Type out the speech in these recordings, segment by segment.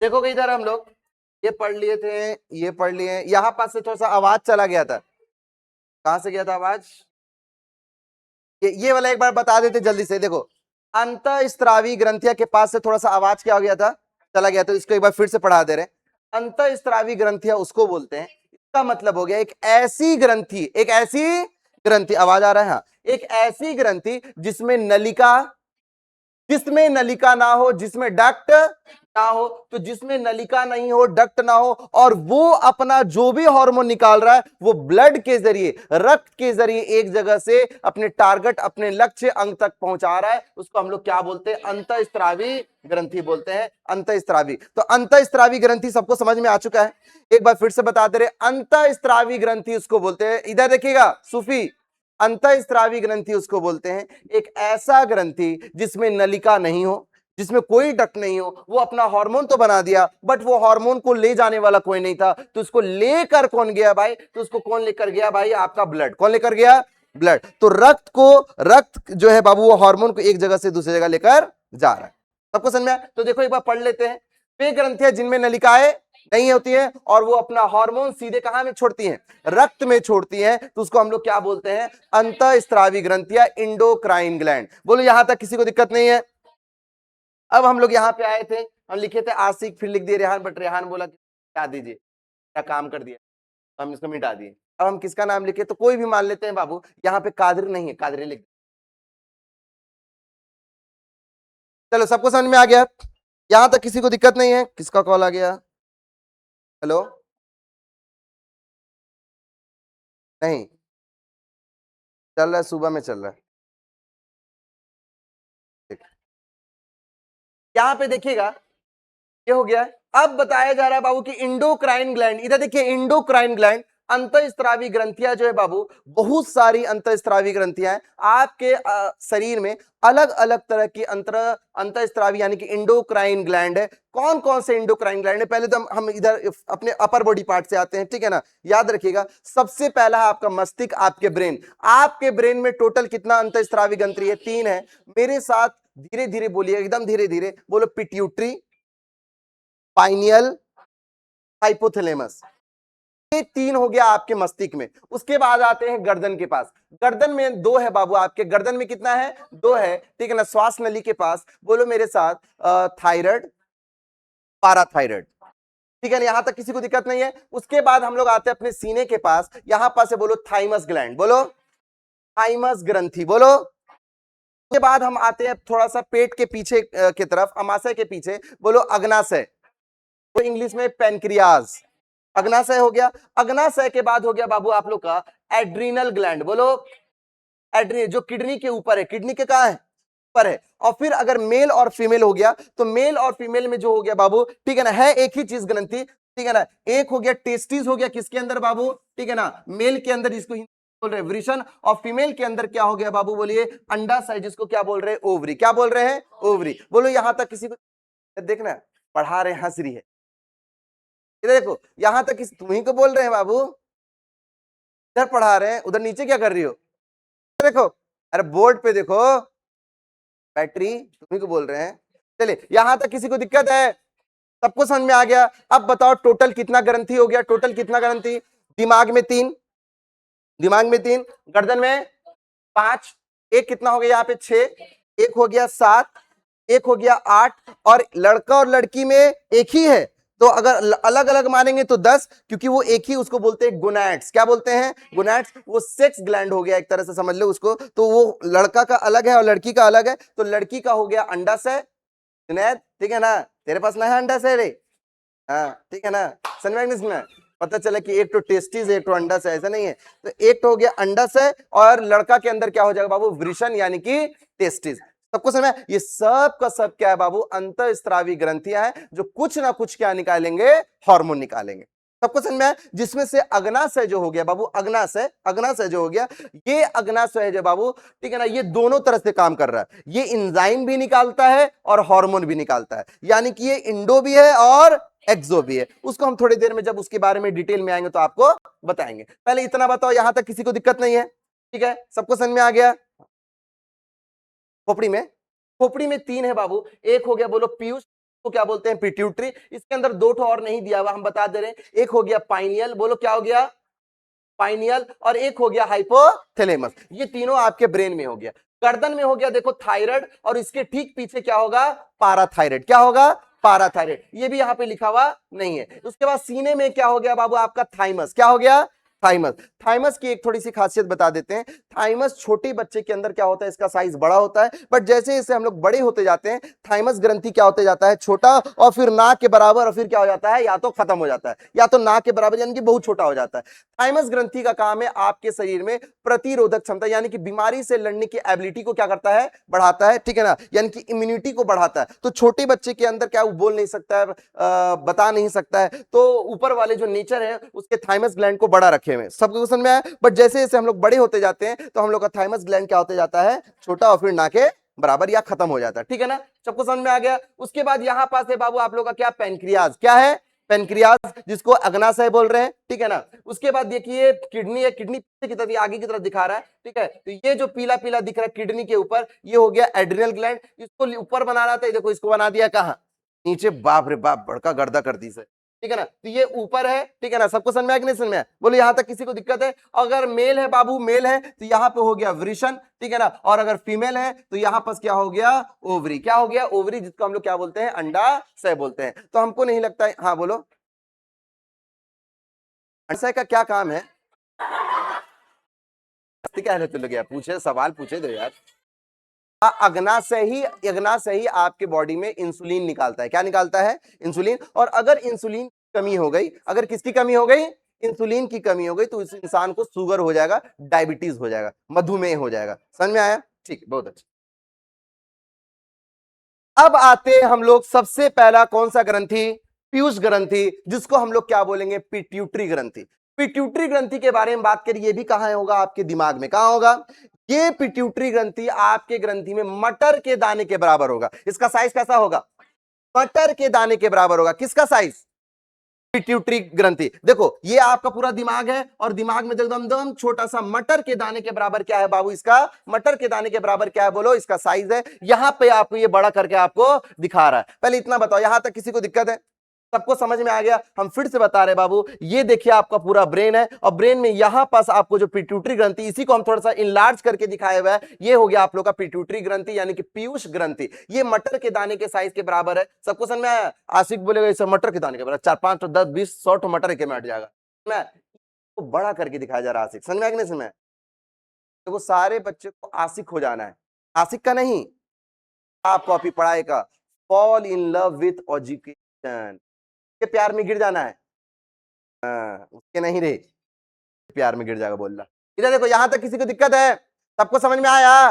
देखो इधर हम लोग ये पढ़ लिए थे, ये पढ़ लिए, यहां पास से थोड़ा सा आवाज चला गया था। कहां से गया था आवाज? ये वाला एक बार बता देते जल्दी से। देखो अंतःस्रावी ग्रंथिया के पास से थोड़ा सा आवाज क्या हो गया था, चला गया। तो इसको एक बार फिर से पढ़ा दे रहे हैं। अंतःस्रावी ग्रंथिया उसको बोलते हैं, इसका मतलब हो गया एक ऐसी ग्रंथि, एक ऐसी ग्रंथि, आवाज आ रहा है? हाँ, एक ऐसी ग्रंथि जिसमें नलिका ना हो, जिसमें डक्ट ना हो। तो जिसमें नलिका नहीं हो, डक्ट ना हो, और वो अपना जो भी हार्मोन निकाल रहा है वो ब्लड के जरिए, रक्त के जरिए एक जगह से अपने टारगेट, अपने लक्ष्य अंग तक पहुंचा रहा है, उसको हम लोग क्या बोलते हैं? अंतःस्रावी ग्रंथि बोलते हैं। अंतःस्रावी, तो अंतःस्रावी ग्रंथि सबको समझ में आ चुका है। एक बार फिर से बताते रहे, अंतःस्रावी ग्रंथि उसको बोलते हैं, इधर देखिएगा सूफी, अंतःस्रावी ग्रंथि उसको बोलते हैं एक ऐसा ग्रंथि जिसमें नलिका नहीं हो, जिसमें कोई डक्ट नहीं हो। वो अपना हार्मोन तो बना दिया, बट वो हार्मोन को ले जाने वाला कोई नहीं था। तो उसको लेकर कौन गया भाई? तो उसको कौन लेकर गया भाई? आपका ब्लड। कौन लेकर गया? ब्लड। तो रक्त जो है बाबू, वो हार्मोन को एक जगह से दूसरी जगह लेकर जा रहा है। सबको समझ में आया? तो देखो एक बार पढ़ लेते हैं। वे ग्रंथियां जिनमें नलिकाएं नहीं होती है और वो अपना हार्मोन सीधे कहां में छोड़ती हैं? रक्त में छोड़ती हैं। तो उसको हम लोग क्या बोलते हैं? अंतःस्रावी ग्रंथियां, इंडोक्राइन ग्लैंड। बोलो यहां तक किसी को दिक्कत नहीं है? अब हम लोग यहाँ पे आए थे, हम लिखे थे आशिक, फिर लिख दिए रेहान, बट रेहान बोला कि हटा दीजिए, क्या काम कर दिया, हम इसको मिटा दिए। अब हम किसका नाम लिखे? तो कोई भी मान लेते हैं बाबू। यहाँ पे कादरी नहीं है, कादरी लिख। चलो सबको समझ में आ गया? यहां तक किसी को दिक्कत नहीं है? किसका कॉल आ गया? हेलो? नहीं चल रहा है, सुबह में चल रहा है। यहाँ पे देखिएगा, ये हो गया। अब बताया जा रहा है बाबू कि इंडोक्राइन ग्लैंड, इधर देखिए इंडोक्राइन ग्लैंड, अंतःस्रावी ग्रंथियां जो है बाबू, बहुत सारी अंतःस्रावी ग्रंथियां हैं आपके शरीर में। अलग अलग तरह की अंतःस्रावी यानी कि इंडोक्राइन ग्लैंड है। कौन कौन से इंडोक्राइन ग्लैंड है? पहले तो हम इधर अपने अपर बॉडी पार्ट से आते हैं, ठीक है ना? याद रखिएगा, सबसे पहला है आपका मस्तिष्क, आपके ब्रेन। आपके ब्रेन में टोटल कितना अंतःस्रावी ग्रंथि है? 3 है। मेरे साथ धीरे धीरे बोलिए, एकदम धीरे धीरे बोलो। Pituitary, pineal, hypothalamus. ये 3 हो गया आपके मस्तिष्क में। उसके बाद आते हैं गर्दन के पास। गर्दन में 2 है बाबू। आपके गर्दन में कितना है? 2 है, ठीक है ना? श्वास नली के पास बोलो मेरे साथ, थायराइड, पाराथायराइड, ठीक है ना? यहां तक किसी को दिक्कत नहीं है? उसके बाद हम लोग आते हैं अपने सीने के पास, यहां पास से बोलो थाइमस ग्लैंड, बोलो थाइमस ग्रंथि, बोलो। उसके बाद हम आते हैं थोड़ा सा पेट के पीछे की तरफ, अमाशय के पीछे, बोलो अग्नाशय, तो इंग्लिश में पैनक्रियाज। अग्नाशय हो गया। अग्नाशय के बाद हो गया बाबू आप लोग का एड्रीनल ग्लैंड, बोलो एड्री, जो किडनी के ऊपर है। किडनी के कहां है? ऊपर है। और फिर अगर मेल और फीमेल हो गया, तो मेल और फीमेल में जो हो गया बाबू, ठीक है ना, है एक ही चीज ग्रंथि, ठीक है ना? एक हो गया टेस्टिस, हो गया किसके अंदर बाबू? ठीक है ना, मेल के अंदर, जिसको बोल रहे हैं वृषण। और फीमेल के अंदर क्या हो गया बाबू? बोलिए अंडाशय, जिसको क्या बोल रहे हैं? ओवरी। क्या बोल रहे हैं? ओवरी। बोलो यहां तक किसी को देखना, पढ़ा रहे, हंस रही है। इधर देखो, यहां तक तुम्ही को बोल रहे हैं बाबू, इधर पढ़ा रहे हैं, उधर नीचे क्या कर रही हो? देखो, अरे बोर्ड पे देखो, बैटरी तुम्ही को बोल रहे हैं। चलिए, यहां तक किसी को दिक्कत है? सबको समझ में आ गया? अब बताओ टोटल कितना ग्रंथि हो गया? टोटल कितना ग्रंथि? दिमाग में 3, दिमाग में 3, गर्दन में 5, एक कितना हो गया यहाँ पे? 6, एक हो गया 7, एक हो गया 8, और लड़का और लड़की में एक ही है। तो अगर अलग अलग मानेंगे तो 10, क्योंकि वो एक ही, उसको बोलते हैं गोनैड्स। क्या बोलते हैं? गोनैड्स। वो सेक्स ग्लैंड हो गया एक तरह से, समझ लो उसको। तो वो लड़का का अलग है और लड़की का अलग है। तो लड़की का हो गया अंडाशय, जुनैद, ठीक है ना? तेरे पास ना है अंडाशय रे? हाँ, ठीक है ना? समझ में? पता चला कि एक तो टेस्टिस है, एक तो अंडाशय, ऐसा नहीं है। तो एक तो हो गया अंडाशय, और लड़का के अंदर क्या हो जाएगा बाबू? वृषण, यानी कि टेस्टिस। सबको समझ में? ये सब का सब क्या है बाबू? अंतःस्रावी ग्रंथियां हैं, जो कुछ ना कुछ क्या निकालेंगे? हार्मोन निकालेंगे। सबको समझ में है? जिसमें से अग्नाशय जो हो गया बाबू, अग्नाशय, अग्नाशय जो हो गया, ये अग्नाशय जो बाबू, ठीक है ना, ये दोनों तरह से काम कर रहा है। ये इंजाइम भी निकालता है और हार्मोन भी निकालता है, यानी कि ये इंडो भी है और एक्सो भी है। उसको हम थोड़ी देर में जब उसके बारे में डिटेल में आएंगे तो आपको बताएंगे। पहले इतना बताओ, यहां तक किसी को दिक्कत नहीं है? ठीक है, सबको समझ में आ गया? खोपड़ी में, खोपड़ी में 3 है बाबू। एक हो गया बोलो पीयूष, को क्या बोलते हैं, पिट्यूटरी। इसके अंदर दो ठो और नहीं दिया हुआ, हम बता दे रहे हैं। एक हो गया पाइनियल, बोलो क्या हो गया, पाइनियल, और एक हो गया हाइपोथैलेमस। ये तीनों आपके ब्रेन में हो गया। गर्दन में हो गया देखो थायराइड, और इसके ठीक पीछे क्या होगा, पाराथायराइड। क्या होगा, पाराथायराइड। ये भी यहां पे लिखा हुआ नहीं है। उसके बाद सीने में क्या हो गया बाबू आपका, थाइमस। क्या हो गया, थाइमस। थाइमस की एक थोड़ी सी खासियत बता देते हैं। थाइमस छोटे बच्चे के अंदर क्या होता है, इसका साइज बड़ा होता है, बट जैसे जैसे हम लोग बड़े होते जाते हैं, थाइमस ग्रंथि क्या होते जाता है, छोटा, और फिर नाक के बराबर, और फिर क्या हो जाता है, या तो खत्म हो जाता है, या तो नाक के बराबर यानी कि बहुत छोटा हो जाता है। थाइमस ग्रंथि का काम है आपके शरीर में प्रतिरोधक क्षमता, यानी कि बीमारी से लड़ने की एबिलिटी को क्या करता है, बढ़ाता है, ठीक है ना, यानी कि इम्यूनिटी को बढ़ाता है। तो छोटे बच्चे के अंदर क्या वो बोल नहीं सकता है, बता नहीं सकता है, तो ऊपर वाले जो नेचर है उसके थाइमस ग्लैंड को बड़ा रखे हुए, सबको समझ में आया। बट जैसे जैसे हम लोग बड़े होते जाते हैं तो हम लोग का थाइमस ग्लैंड क्या होते जाता है, छोटा, और फिर ना के बराबर या खत्म हो जाता है, ठीक है ना, सबको समझ में आ गया। उसके बाद यहां पास है बाबू आप लोग का क्या, पेनक्रियाज। क्या है, पेनक्रियाज, जिसको अग्नाशय बोल रहे हैं, ठीक है ना। उसके बाद देखिए किडनी है, किडनी की तरफ आगे की तरफ दिखा रहा है, ठीक है। तो ये जो पीला पीला दिख रहा है किडनी के ऊपर, ये हो गया एड्रिनल ग्लैंड। इसको ऊपर बना रहा था, देखो इसको बना दिया कहां, नीचे। बाप रे बाप, बड़का गर्दा कर दी से, ठीक है ना। तो ये ऊपर है, ठीक है ना, सबको समझ में आया कि नहीं समझ में आया, बोलो यहां तक किसी को दिक्कत है। अगर मेल है बाबू, मेल है तो यहां पे हो गया वृषण, ठीक है ना, और अगर फीमेल है तो यहां पास क्या हो गया, ओवरी। क्या हो गया, ओवरी, जिसको हम लोग क्या बोलते हैं, अंडाशय बोलते हैं। तो हमको नहीं लगता है, हाँ बोलो, अंडाशय का क्या काम है, क्या है, तो लोग यार पूछे, सवाल पूछे दो यार। अग्नाशय ही आपके बॉडी में इंसुलिन निकालता है। क्या निकालता है, इंसुलिन। और अगर इंसुलिन की कमी हो गई, अगर किसकी कमी हो गई, इंसुलिन की कमी हो गई, तो इस इंसान को शुगर हो जाएगा, डायबिटीज हो जाएगा, मधुमेह हो जाएगा। समझ में आया, ठीक, बहुत अच्छा। अब आते हैं हम लोग, सबसे पहला कौन सा ग्रंथि, पीयूष ग्रंथि, जिसको हम लोग क्या बोलेंगे, पिट्यूटरी ग्रंथि। पिट्यूटरी ग्रंथि के बारे में बात करिए, ये भी कहां होगा, आपके दिमाग में। कहां होगा, ये पिट्यूटरी ग्रंथि आपके ग्रंथि में मटर के दाने के बराबर होगा। इसका साइज कैसा होगा, मटर के दाने के बराबर होगा। किसका साइज, पिट्यूटरी ग्रंथि। देखो ये आपका पूरा दिमाग है, और दिमाग में एकदम एकदम छोटा सा मटर के दाने के बराबर क्या है बाबू, इसका मटर के दाने के बराबर क्या है, बोलो इसका साइज है। यहां पे आपको ये बड़ा करके आपको दिखा रहा है। पहले इतना बताओ, यहां तक किसी को दिक्कत है, सबको समझ में आ गया। हम फिर से बता रहे बाबू, ये देखिए आपका पूरा ब्रेन है, और ब्रेन में यहां पास आपको जो पिट्यूटरी ग्रंथि, इसी को हम थोड़ा सा इनलार्ज करके दिखाया हुआ है, ये हो गया आप लोग का पिट्यूटरी ग्रंथि, यानी कि पीयूष ग्रंथि। ये मटर के दाने के साइज के बराबर है। सबको समझ में आया, आशिक बोलेगा इसे मटर के दाने के बराबर, 4 5 तो 10 20 100 तो मटर के में हट जाएगा। मैं तो बड़ा करके दिखाया जा रहा है, आशिक समझ में आया कि नहीं समझ में आया? तो वो सारे बच्चे को आशिक हो जाना है, आशिक का नहीं, आप कॉपी पढ़ाई का, fall in love with education, के प्यार में गिर जाना है। हाँ, उसके नहीं रे, प्यार में गिर जाएगा बोल रहा। इधर देखो, यहां तक किसी को दिक्कत है, सबको समझ में आया,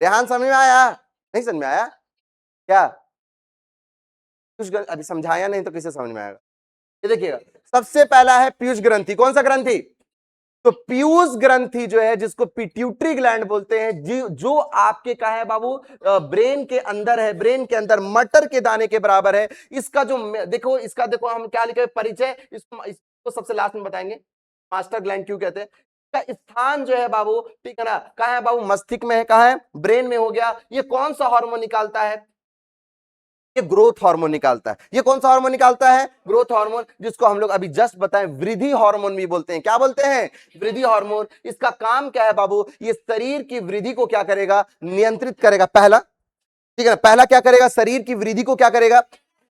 रेहान समझ में आया, नहीं समझ में आया क्या, कुछ अभी समझाया नहीं तो किसे समझ में आएगा। ये देखिएगा, सबसे पहला है पीयूष ग्रंथि। कौन सा ग्रंथि, तो पीयूष ग्रंथि जो है, जिसको पिट्यूटरी ग्लैंड बोलते हैं, जो आपके कहा है बाबू, ब्रेन के अंदर है, ब्रेन के अंदर मटर के दाने के बराबर है। इसका जो देखो, इसका देखो हम क्या लिखे, परिचय, इसको सबसे लास्ट में बताएंगे, मास्टर ग्लैंड क्यों कहते हैं। इसका स्थान जो है बाबू, ठीक है ना, कहा है बाबू, मस्तिष्क में है, कहा है, ब्रेन में हो गया। ये कौन सा हार्मोन निकालता है, ये ग्रोथ हार्मोन निकालता है। ये कौन सा हार्मोन निकालता है, ग्रोथ हार्मोन, जिसको हम लोग अभी जस्ट बताएं वृद्धि हार्मोन भी बोलते हैं। क्या बोलते हैं, वृद्धि हार्मोन। इसका काम क्या है बाबू, ये शरीर की वृद्धि को क्या करेगा, नियंत्रित करेगा, पहला, ठीक है ना, पहला क्या करेगा, शरीर की वृद्धि को क्या करेगा,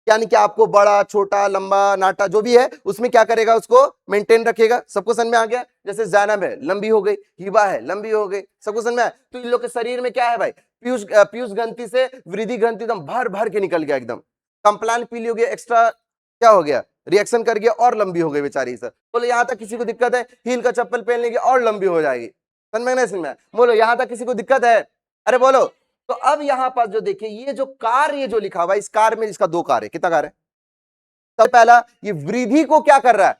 यानी कि आपको बड़ा छोटा लंबा नाटा जो भी है उसमें क्या करेगा, उसको मेंटेन रखेगा। सबको समझ में आ गया, जैसे जैनब है, लंबी हो गई, हिबा है, लंबी हो गई, सबको समझ में आया। तो इन लोग के शरीर में क्या है भाई, पीयूष पीयूष ग्रंथि से वृद्धि ग्रंथि एकदम भर भर के निकल गया, एकदम कंप्लान पीली हो गया, एक्स्ट्रा क्या हो गया, रिएक्शन कर गया, और लंबी हो गई बेचारी सर। बोलो यहां तक किसी को दिक्कत है, हील का चप्पल पहनने की और लंबी हो जाएगी, समझ में नहीं समझ में, बोलो यहां तक किसी को दिक्कत है, अरे बोलो। तो अब यहां पर जो देखिए, ये जो कार्य जो लिखा हुआ है, इस कार्य में इसका दो कार्य, कितना कार्य है, सबसे पहला ये वृद्धि को क्या कर रहा है,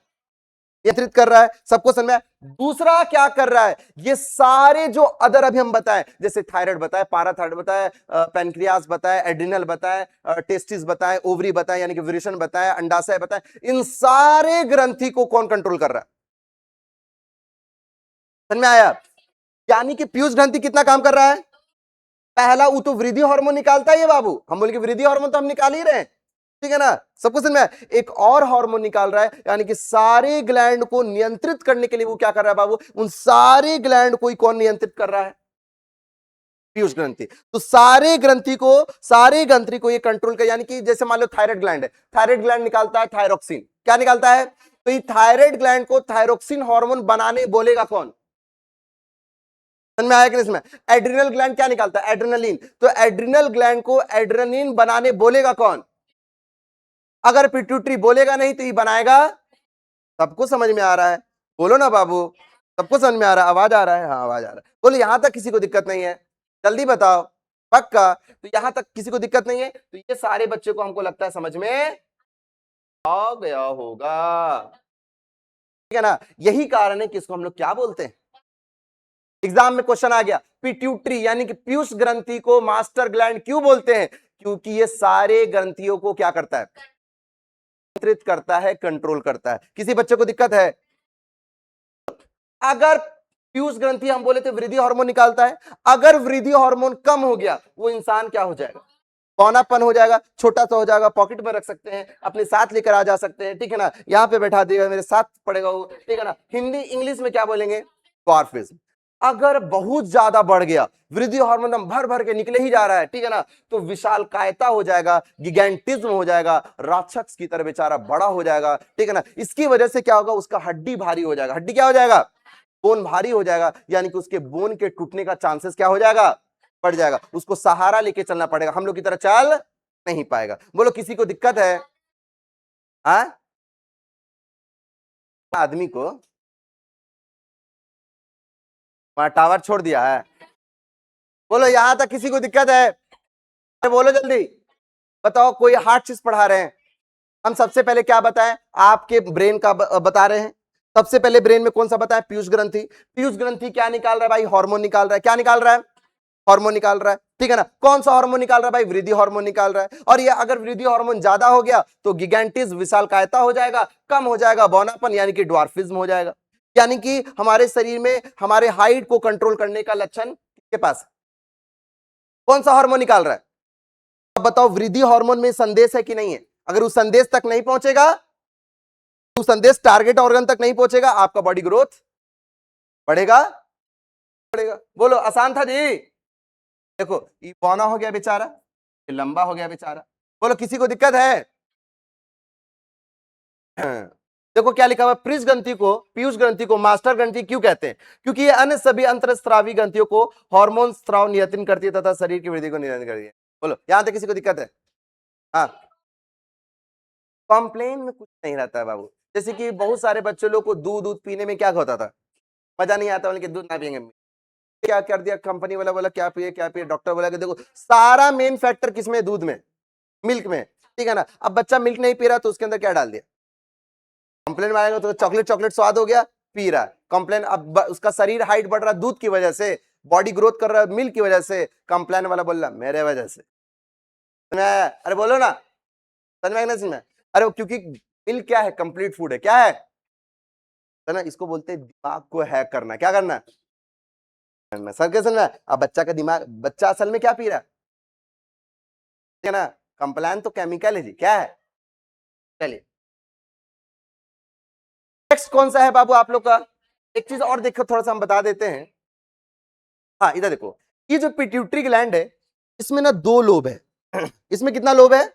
नियंत्रित कर रहा है, सबको समझ में। दूसरा क्या कर रहा है, ये सारे जो अदर अभी हम बताएं, जैसे थायराइड बताए, पाराथायराइड बताए, पेनक्रियास बताए, एड्रिनल बताए, टेस्टिस बताए, ओवरी बताए यानी कि वृषण बताए, अंडाशय बताए, इन सारे ग्रंथि को कौन कंट्रोल कर रहा है, समझ में आया। यानी कि पीयूष ग्रंथि कितना काम कर रहा है, पहला वो तो वृद्धि हार्मोन निकालता है ये बाबू, हम बोले कि वृद्धि हार्मोन तो हम निकाल ही रहे हैं, ठीक है ना, सबको समझ में आया? एक और हार्मोन निकाल रहा है, यानी कि सारे ग्लैंड को नियंत्रित करने के लिए वो क्या कर रहा है बाबू, उन सारे ग्लैंड को कौन नियंत्रित कर रहा है, पीयूष ग्रंथि। तो सारे ग्रंथि को ये कंट्रोल कर, यानी कि जैसे मान लो थायराइड ग्लैंड है, थायराइड ग्लैंड निकालता है थायरोक्सिन, क्या निकालता है, तो ये थायराइड ग्लैंड को थायरोक्सिन हार्मोन बनाने बोलेगा कौन, समझ में आया कि इसमें? एड्रिनल ग्लैंड क्या निकालता है, एड्रेनलिन, तो एड्रिनल ग्लैंड को एड्रेनलिन बनाने बोलेगा कौन, अगर पिट्यूटरी बोलेगा नहीं तो ये बनाएगा। सबको समझ में आ रहा है, बोलो ना बाबू, सबको समझ में आ रहा है, आवाज आ रहा है, हाँ आवाज आ रहा है, बोलो यहां तक किसी को दिक्कत नहीं है, जल्दी बताओ, पक्का? तो यहां तक किसी को दिक्कत नहीं है, तो ये सारे बच्चे को हमको लगता है समझ में आ गया होगा, ठीक है ना? यही कारण है कि इसको हम लोग क्या बोलते हैं, एग्जाम में क्वेश्चन आ गया, पिट्यूटरी यानी कि पीयूष ग्रंथि को मास्टर ग्लैंड क्यों बोलते हैं, क्योंकि ये सारे ग्रंथियों को क्या करता है, नियंत्रित करता है, कंट्रोल करता है। किसी बच्चे को दिक्कत है? अगर पीयूष ग्रंथि हम बोले तो वृद्धि हार्मोन निकालता है, अगर वृद्धि हार्मोन कम हो गया वो इंसान क्या हो जाएगा, पौनापन हो जाएगा, छोटा सा हो जाएगा, पॉकेट में रख सकते हैं, अपने साथ लेकर आ जा सकते हैं, ठीक है ना, यहाँ पे बैठा दिएगा, मेरे साथ पड़ेगा वो, ठीक है ना, हिंदी इंग्लिश में क्या बोलेंगे, ड्वार्फिज्म। अगर बहुत ज्यादा बढ़ गया, वृद्धि हार्मोन भर भर के निकले ही जा रहा है, ठीक है ना, तो विशाल कायता हो जाएगा, गिगैंटिज्म हो जाएगा, राक्षस की तरह बेचारा बड़ा हो जाएगा, ठीक है ना। इसकी वजह से क्या होगा, उसका हड्डी भारी हो जाएगा, हड्डी क्या हो जाएगा, बोन भारी हो जाएगा, यानी कि उसके बोन के टूटने का चांसेस क्या हो जाएगा, बढ़ जाएगा, उसको सहारा लेके चलना पड़ेगा, हम लोग की तरह चल नहीं पाएगा। बोलो किसी को दिक्कत है? आदमी को वहां टावर छोड़ दिया है, बोलो यहां तक किसी को दिक्कत है, अरे बोलो जल्दी बताओ, कोई हार्ड चीज पढ़ा रहे हैं? हम सबसे पहले क्या बताएं, आपके ब्रेन का बता रहे हैं, सबसे पहले ब्रेन में कौन सा बताया, पीयूष ग्रंथि। पीयूष ग्रंथि क्या निकाल रहा है भाई, हार्मोन निकाल रहा है, क्या निकाल रहा है, हार्मोन निकाल रहा है, ठीक है ना। कौन सा हार्मोन निकाल रहा है भाई, वृद्धि हार्मोन निकाल रहा है, और ये अगर वृद्धि हार्मोन ज्यादा हो गया तो गिगैंटिस विशाल कायता हो जाएगा, कम हो जाएगा बौनापन यानी कि ड्वार्फिज्म हो जाएगा, यानी कि हमारे शरीर में हमारे हाइट को कंट्रोल करने का लक्षण किसके पास, कौन सा हार्मोन निकाल रहा है, अब बताओ वृद्धि हार्मोन में संदेश है कि नहीं है, अगर उस संदेश तक नहीं पहुंचेगा, उस संदेश टारगेट ऑर्गन तक नहीं पहुंचेगा, आपका बॉडी ग्रोथ बढ़ेगा, बढ़ेगा। बोलो आसान था जी, देखो ये बौना हो गया बेचारा, ये लंबा हो गया बेचारा, बोलो किसी को दिक्कत है? देखो क्या लिखा हुआ, पीयूष ग्रंथि को मास्टर ग्रंथि क्यों कहते हैं, क्योंकि ये अन्य सभी अंतरस्रावी ग्रंथियों को हार्मोन स्राव नियंत्रित करती है तथा शरीर की वृद्धि को नियंत्रित करती है। बोलो यहां तक किसी को दिक्कत है? हाँ, कॉम्प्लेन में कुछ नहीं रहता है बाबू, जैसे कि बहुत सारे बच्चे लोग को दूध दूध पीने में क्या होता था, मजा नहीं आता, बोले कि दूध ना पियेंगे, क्या कर दिया कंपनी वाला, बोला क्या पिए क्या पिए, डॉक्टर बोला कि देखो सारा मेन फैक्टर किसमें, दूध में, मिल्क में, ठीक है ना। अब बच्चा मिल्क नहीं पी रहा तो उसके अंदर क्या डाल दिया, कंप्लेन मारेगा तो चॉकलेट चॉकलेट स्वाद हो गया, पी रहा है कंप्लेन, अब उसका शरीर हाइट बढ़ रहा दूध की वजह से, बॉडी ग्रोथ कर रहा है मिल्क की वजह से, कंप्लेन वाला बोल रहा मेरे वजह से, अरे बोलो ना, समझ में नहीं में, अरे क्योंकि मिल्क क्या है, कंप्लीट फूड है, क्या है ना, इसको बोलते हैं दिमाग को हैक करना, क्या करना है, सर कैसे ना, अब बच्चा का दिमाग, बच्चा असल में क्या पी रहा है, ठीक है ना, कंप्लेन तो केमिकल है जी, क्या है, चलिए नेक्स्ट कौन सा है बाबू आप लोग का, एक चीज और देखो थोड़ा सा हम बता देते हैं, हाँ इधर देखो, ये जो पिट्यूटरी ग्लैंड है इसमें ना दो लोब है, इसमें कितना लोब है,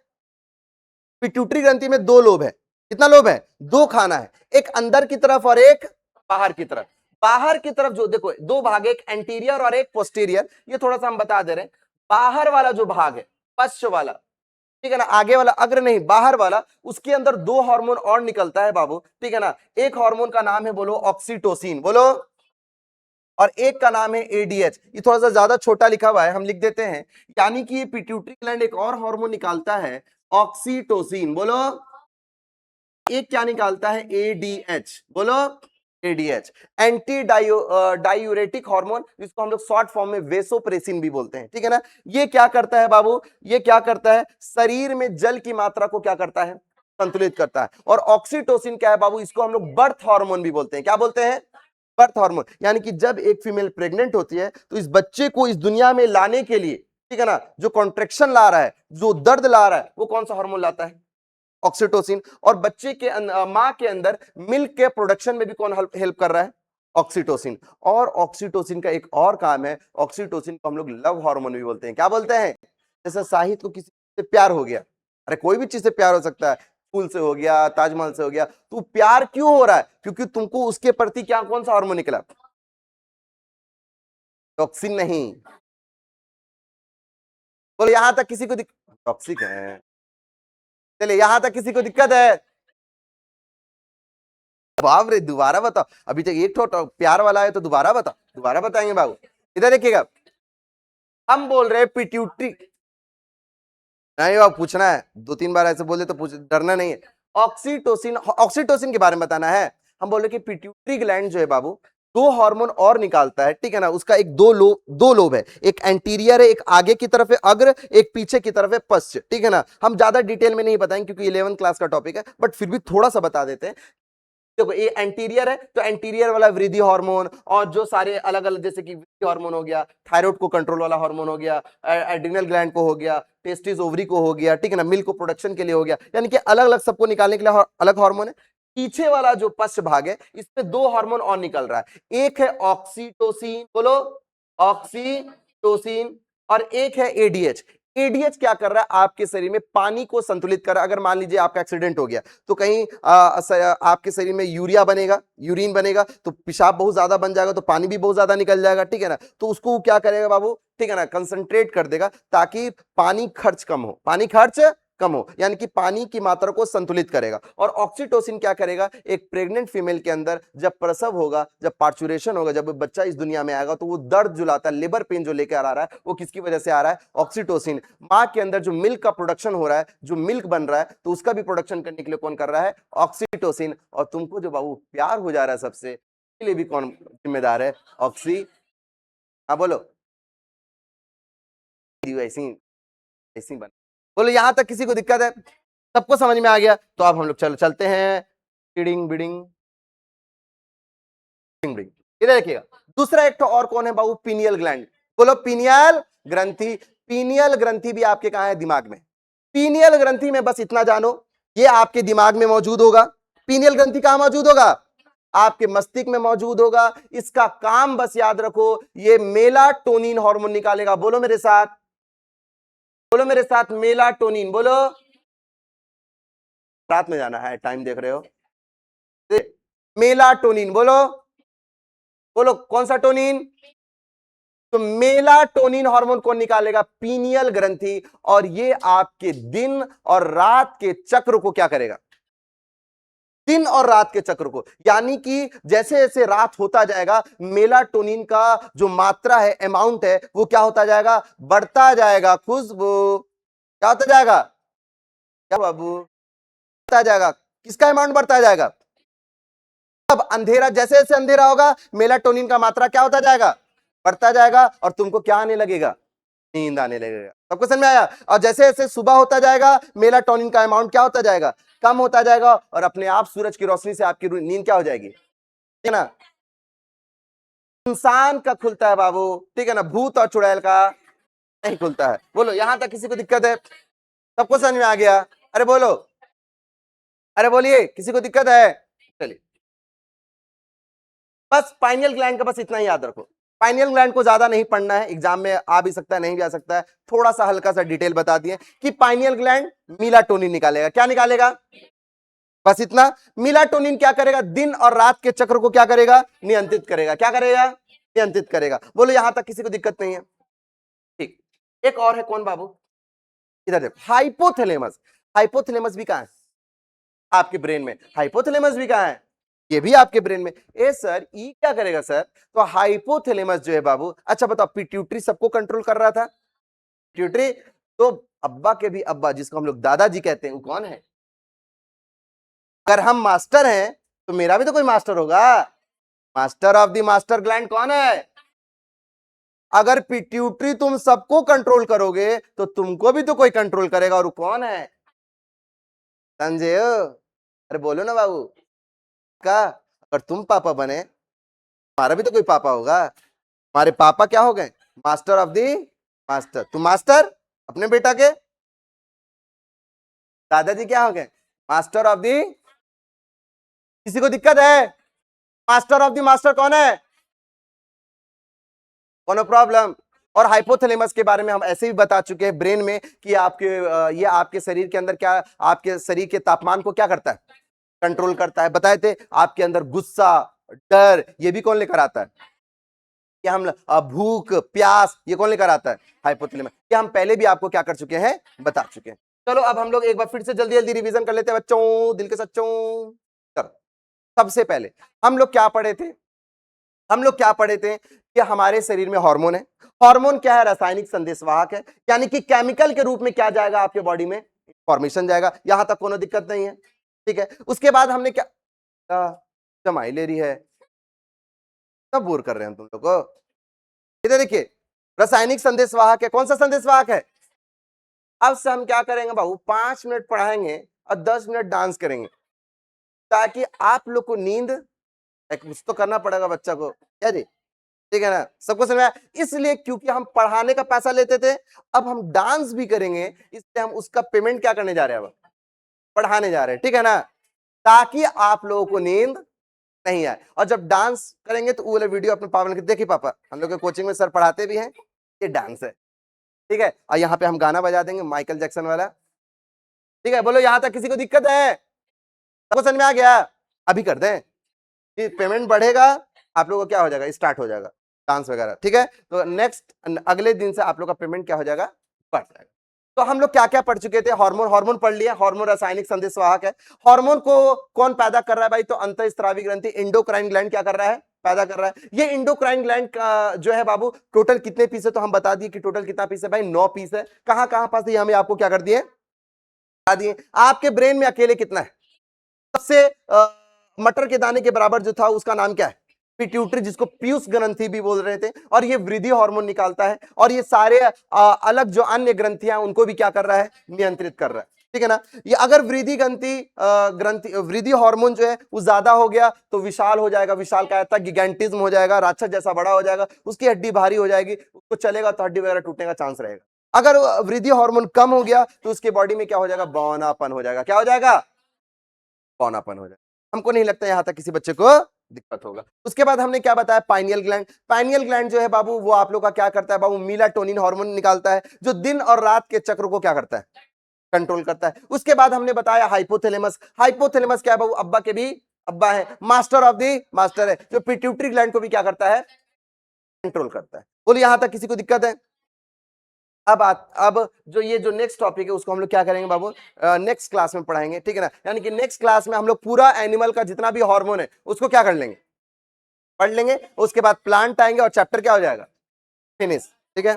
पिट्यूटरी ग्रंथि में दो लोब है, कितना लोब है, दो खाना है, एक अंदर की तरफ और एक बाहर की तरफ। बाहर की तरफ जो देखो दो भाग, एक एंटीरियर और एक पोस्टीरियर, ये थोड़ा सा हम बता दे रहे हैं, बाहर वाला जो भाग है, पश्च वाला, ठीक है ना, आगे वाला अग्र नहीं, बाहर वाला, उसके अंदर दो हार्मोन और निकलता है बाबू, ठीक है ना, एक हार्मोन का नाम है बोलो ऑक्सीटोसिन, बोलो, और एक का नाम है एडीएच, ये थोड़ा सा ज्यादा छोटा लिखा हुआ है, हम लिख देते हैं, यानी कि ये पिट्यूटरी ग्लैंड एक और हार्मोन निकालता है ऑक्सीटोसिन, बोलो, एक क्या निकालता है, एडीएच, बोलो एडीएच, एंटी डायूरेटिक हार्मोन, जिसको हम लोग शॉर्ट फॉर्म में वेसोप्रेसिन भी बोलते हैं, ठीक है ना। ये क्या करता है बाबू, ये क्या करता है, शरीर में जल की मात्रा को क्या करता है, संतुलित करता है। और ऑक्सीटोसिन क्या है बाबू, इसको हम लोग बर्थ हार्मोन भी बोलते हैं, क्या बोलते हैं, बर्थ हार्मोन, यानी कि जब एक फीमेल प्रेग्नेंट होती है तो इस बच्चे को इस दुनिया में लाने के लिए, ठीक है ना, जो कॉन्ट्रेक्शन ला रहा है, जो दर्द ला रहा है, वो कौन सा हार्मोन लाता है, ऑक्सीटोसिन। और बच्चे के माँ के अंदर मिल्क के प्रोडक्शन में भी कौन हेल्प कर रहा है? ऑक्सीटोसिन। और ऑक्सीटोसिन का एक और काम है, ऑक्सीटोसिन को हम लोग लव हार्मोन भी बोलते हैं। क्या बोलते हैं? जैसे साहित्य को किसी से प्यार हो गया, अरे कोई भी चीज से प्यार हो सकता है, फूल से हो गया, ताजमहल से हो गया, तो प्यार क्यों हो रहा है? क्योंकि तुमको उसके प्रति क्या कौन सा हार्मोन निकला? टॉक्सिन नहीं। बोले यहां तक किसी को टॉक्सिक है। चलिए यहां तक किसी को दिक्कत है? बाप रे, दोबारा बताओ। अभी तक एक प्यार वाला है तो दोबारा बताओ, दोबारा बताएंगे बाबू। इधर देखिएगा, हम बोल रहे हैं पिट्यूटरी। नहीं बाबू, पूछना है, 2-3 बार ऐसे बोले तो पूछ, डरना नहीं है। ऑक्सीटोसिन, ऑक्सीटोसिन के बारे में बताना है। हम बोले कि पिट्यूटरी ग्लैंड जो है बाबू, दो हार्मोन और निकालता है, ठीक है ना। उसका एक दो लोब है, एक एंटीरियर है, एक आगे की तरफ है अग्र, एक पीछे की तरफ है पश्च, ठीक है ना। हम ज्यादा डिटेल में नहीं बताएंगे क्योंकि 11th क्लास का टॉपिक है, बट फिर भी थोड़ा सा बता देते हैं। देखो ये एंटीरियर है, तो एंटीरियर वाला वृद्धि हार्मोन, और जो सारे अलग अलग, जैसे कि वृद्धि हार्मोन हो गया, थायराइड को कंट्रोल वाला हार्मोन हो गया, एड्रिनल ग्लैंड को हो गया, टेस्टिस ओवरी को हो गया, ठीक है ना, मिल्क को प्रोडक्शन के लिए हो गया, यानी कि अलग अलग सबको निकालने के लिए अलग हार्मोन है। पीछे वाला जो पश्च भाग है, इसमें दो हार्मोन और निकल रहा है, एक है ऑक्सीटोसिन, बोलो ऑक्सीटोसिन, और एक है एडीएच। एडीएच क्या कर रहा है? आपके शरीर में पानी को संतुलित कर रहा है। अगर मान लीजिए आपका एक्सीडेंट हो गया, तो कहीं आपके शरीर में यूरिया बनेगा, यूरिन बनेगा, तो पेशाब बहुत ज्यादा बन जाएगा, तो पानी भी बहुत ज्यादा निकल जाएगा, ठीक है ना। तो उसको क्या करेगा बाबू, ठीक है ना, कंसंट्रेट कर देगा ताकि पानी खर्च कम हो, पानी खर्च कम हो, यानी कि पानी की मात्रा को संतुलित करेगा। और ऑक्सीटोसिन क्या करेगा? एक प्रेग्नेंट फीमेल के अंदर जब प्रसव होगा, जब पार्चुरेशन होगा, जब बच्चा इस दुनिया में आएगा, तो वो दर्द जो लाता है, लिवर पेन जो लेकर आ रहा है, वो किसकी वजह से आ रहा है? ऑक्सीटोसिन। माँ के अंदर जो मिल्क का प्रोडक्शन हो रहा है, जो मिल्क बन रहा है, तो उसका भी प्रोडक्शन करने के लिए कौन कर रहा है? ऑक्सीटोसिन। और तुमको जो बाबू प्यार हो जा रहा है सबसे, इसके लिए भी कौन जिम्मेदार है? ऑक्सी। हाँ बोलो, ऐसी ऐसी बन। बोलो यहां तक किसी को दिक्कत है? सबको समझ में आ गया? तो अब हम लोग चलते हैं बिडिंग बिडिंग बिडिंग। इधर देखिएगा, दूसरा एक तो और कौन है बाबू? Pineal gland. बोलो पीनियल ग्रंथि। पीनियल ग्रंथि भी आपके कहां है? दिमाग में। पीनियल ग्रंथि में बस इतना जानो, ये आपके दिमाग में मौजूद होगा। पीनियल ग्रंथि कहां मौजूद होगा? आपके मस्तिष्क में मौजूद होगा। इसका काम बस याद रखो, ये मेलाटोनिन हार्मोन निकालेगा। बोलो मेरे साथ, बोलो मेरे साथ, मेलाटोनिन बोलो। रात में जाना है, टाइम देख रहे हो? मेलाटोनिन बोलो, बोलो कौन सा टोनिन? तो मेलाटोनिन हार्मोन कौन निकालेगा? पीनियल ग्रंथि। और ये आपके दिन और रात के चक्र को क्या करेगा? दिन और रात के चक्र को, यानी कि जैसे जैसे रात होता जाएगा, मेलाटोनिन का जो मात्रा है, अमाउंट है, वो क्या होता जाएगा? बढ़ता जाएगा। खुशबू क्या होता जाएगा? क्या बाबू? बढ़ता जाएगा। किसका अमाउंट बढ़ता जाएगा? अब अंधेरा, जैसे जैसे अंधेरा होगा, मेलाटोनिन का मात्रा क्या होता जाएगा? बढ़ता जाएगा। और तुमको क्या आने लगेगा? नींद आने लगेगा। सबको समझ में आया? और जैसे जैसे सुबह होता जाएगा, मेलाटोनिन का अमाउंट क्या होता जाएगा? कम होता जाएगा, और अपने आप सूरज की रोशनी से आपकी नींद क्या हो जाएगी? ठीक है ना। इंसान का खुलता है बाबू, ठीक है ना, भूत और चुड़ैल का नहीं खुलता है। बोलो यहां तक किसी को दिक्कत है? सबको समझ में आ गया? अरे बोलो, अरे बोलिए, किसी को दिक्कत है? चलिए, बस पाइनियल ग्लैंड का बस इतना ही याद रखो। पाइनियल ग्लैंड को ज्यादा नहीं पढ़ना है, एग्जाम में आ भी सकता है, नहीं भी आ सकता है। थोड़ा सा हल्का सा डिटेल बता दिए कि पाइनियल ग्लैंड मेलाटोनिन निकालेगा। क्या निकालेगा? बस इतना। मेलाटोनिन क्या करेगा? दिन और रात के चक्र को क्या करेगा? नियंत्रित करेगा। क्या करेगा? नियंत्रित करेगा। बोलो यहां तक किसी को दिक्कत नहीं है? ठीक। एक और है कौन बाबू? इधर देखो, हाइपोथैलेमस। हाइपोथैलेमस भी कहां है? आपके ब्रेन में। हाइपोथैलेमस भी कहां है? ये भी आपके ब्रेन में। ए सर, ई क्या करेगा सर? तो हाइपोथैलेमस जो है बाबू, अच्छा बताओ, पिट्यूटरी सबको कंट्रोल कर रहा था। पिट्यूटरी, तो अब्बा के भी अब्बा, जिसको हम लोग दादाजी कहते हैं, वो कौन है? अगर हम मास्टर हैं, तो मेरा भी तो कोई मास्टर होगा। Master of the master gland कौन है? अगर पिट्यूटरी तुम सबको कंट्रोल करोगे, तो तुमको भी तो कोई कंट्रोल करेगा, और वो कौन है? समझे हो? अरे बोलो ना बाबू का। अगर तुम पापा बने, हमारा भी तो कोई पापा होगा। हमारे पापा क्या हो गए? Master of the master. तुम मास्टर अपने बेटा के, दादाजी क्या हो गए? मास्टर ऑफ दी, किसी को दिक्कत है? मास्टर ऑफ दी मास्टर कौन है? कोनो प्रॉब्लम? और हाइपोथैलेमस के बारे में हम ऐसे भी बता चुके हैं ब्रेन में कि आपके ये आपके शरीर के अंदर क्या, आपके शरीर के तापमान को क्या करता है? कंट्रोल करता है। बताए थे आपके अंदर गुस्सा, डर, ये भी कौन लेकर आता है? कि हम भूख, प्यास, ये कौन लेकर आता है? हाइपोथैलेमस। ये हम पहले भी आपको क्या कर चुके हैं, बता चुके हैं। चलो अब हम लोग एक बार फिर से जल्दी जल्दी रिवीजन कर लेते हैं बच्चों, दिल के सच्चों। चलो सबसे पहले हम लोग क्या पढ़े थे? हम लोग क्या पढ़े थे कि हमारे शरीर में हार्मोन है। हार्मोन क्या है? रासायनिक संदेशवाहक है, यानी कि केमिकल के रूप में क्या जाएगा आपके बॉडी में? फॉर्मेशन जाएगा। यहां तक कोनो दिक्कत नहीं है, ठीक है। उसके बाद हमने क्या, जमाई ले रही है, सब बोर कर रहे हैं तुम लोग को। इधर देखिए, रासायनिक संदेशवाहक है। कौन सा संदेशवाहक है? अब से हम क्या करेंगे बाबू, 5 मिनट पढ़ाएंगे और 10 मिनट डांस करेंगे, ताकि आप लोग को नींद, कुछ तो करना पड़ेगा बच्चा को, क्या जी? ठीक है ना, सबको समझ में आया? इसलिए क्योंकि हम पढ़ाने का पैसा लेते थे, अब हम डांस भी करेंगे, इसलिए हम उसका पेमेंट क्या करने जा रहे हैं? अब पढ़ाने जा रहे हैं, ठीक है ना, ताकि आप लोगों को नींद नहीं आए। और जब डांस करेंगे तो वो वाला वीडियो अपने पापा ने देखिए, पापा हम लोग के कोचिंग में सर पढ़ाते भी हैं, ये डांस है, ठीक है। और यहाँ पे हम गाना बजा देंगे माइकल जैक्सन वाला, ठीक है। बोलो यहां तक किसी को दिक्कत है? सबको समझ में आ गया? अभी कर दें, पेमेंट बढ़ेगा, आप लोगों को क्या हो जाएगा, स्टार्ट हो जाएगा डांस वगैरह, ठीक है। तो नेक्स्ट अगले दिन से आप लोग का पेमेंट क्या हो जाएगा, बढ़ जाएगा। तो हम लोग क्या क्या पढ़ चुके थे? हार्मोन, हार्मोन पढ़ लिया। हार्मोन रासायनिक संदेशवाहक है। हार्मोन को कौन पैदा कर रहा है भाई? तो अंतःस्रावी ग्रंथि, एंडोक्राइन ग्लैंड क्या कर रहा है, पैदा कर रहा है। ये एंडोक्राइन ग्लैंड का जो है बाबू, टोटल कितने पीस है? तो हम बता दिए कि टोटल कितना पीस है भाई, 9 पीस है। कहां कहां पास है, हमें आपको क्या कर दिए, बता दिए। आपके ब्रेन में अकेले कितना है? सबसे मटर के दाने के बराबर जो था उसका नाम क्या है? पिट्यूटरी, जिसको पीयूष ग्रंथि भी बोल रहे थे। और ये वृद्धि हार्मोन निकालता है, और ये सारे अलग जो अन्य ग्रंथियां उनको भी क्या कर रहा है, नियंत्रित कर रहा है, ठीक है ना। ये अगर वृद्धि ग्रंथि वृद्धि हार्मोन जो है वो ज्यादा हो गया तो विशाल हो जाएगा, विशाल कायता, गिगेंटिज्म हो जाएगा, राक्षस जैसा बड़ा हो जाएगा, उसकी हड्डी भारी हो जाएगी, उसको चलेगा तो हड्डी वगैरह टूटने का चांस रहेगा। अगर वृद्धि हार्मोन कम हो गया तो उसके बॉडी में क्या हो जाएगा, बौनापन हो जाएगा। क्या हो जाएगा? पौनापन हो जाए। हमको नहीं लगता यहां तक किसी बच्चे को दिक्कत होगा। उसके बाद हमने क्या बताया, पाइनियल ग्लैंड। पाइनियल ग्लैंड जो है बाबू, वो आप लोग का क्या करता है बाबू, मेलाटोनिन हार्मोन निकालता है, जो दिन और रात के चक्र को क्या करता है, कंट्रोल करता है। उसके बाद हमने बताया हाइपोथैलेमस। हाइपोथैलेमस क्या है बाबू, अब्बा के भी अब्बा है, मास्टर ऑफ दी मास्टर है, जो पिट्यूटरी ग्लैंड को भी क्या करता है, कंट्रोल करता है। बोलिए यहां तक किसी को दिक्कत है? अब जो ये जो नेक्स्ट टॉपिक है उसको हम लोग क्या करेंगे बाबू, नेक्स्ट क्लास में पढ़ाएंगे, ठीक है ना। यानी कि नेक्स्ट क्लास में हम लोग पूरा एनिमल का जितना भी हार्मोन है उसको क्या कर लेंगे, पढ़ लेंगे। उसके बाद प्लांट आएंगे और चैप्टर क्या हो जाएगा, फिनिश, ठीक है।